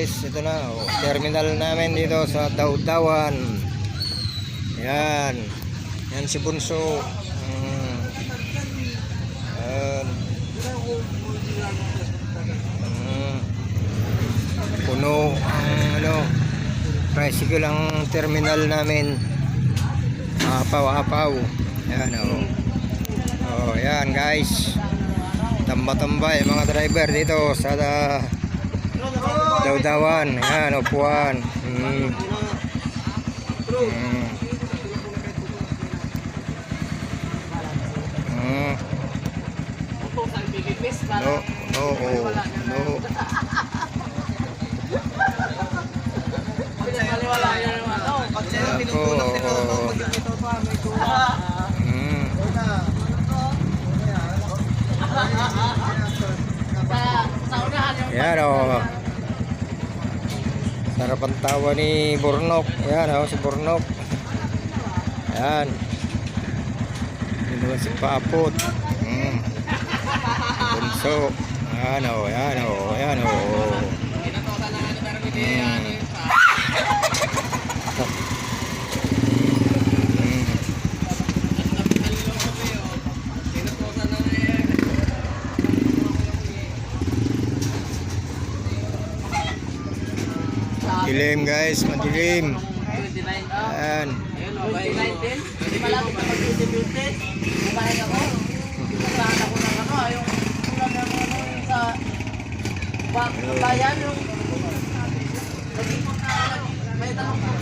guys, ito na terminal namin dito sa Dawdawan. Yan. Yan si Bunso. Yan. Puno ang tricycle ang terminal namin. Apaw-apaw. Yan yan guys. Tamba-tambay mga driver dito sa Dawdawan. Yan, upuan. No. Yan sarap ang tawa ni Burnok. Yan si Burnok. Yan. Ito si Papot. Bunso. Yan Madilim guys, madilim. Ayan. Malapit na mag-beauty. Kumain ako. Kumain ako ng yung sa bayan yung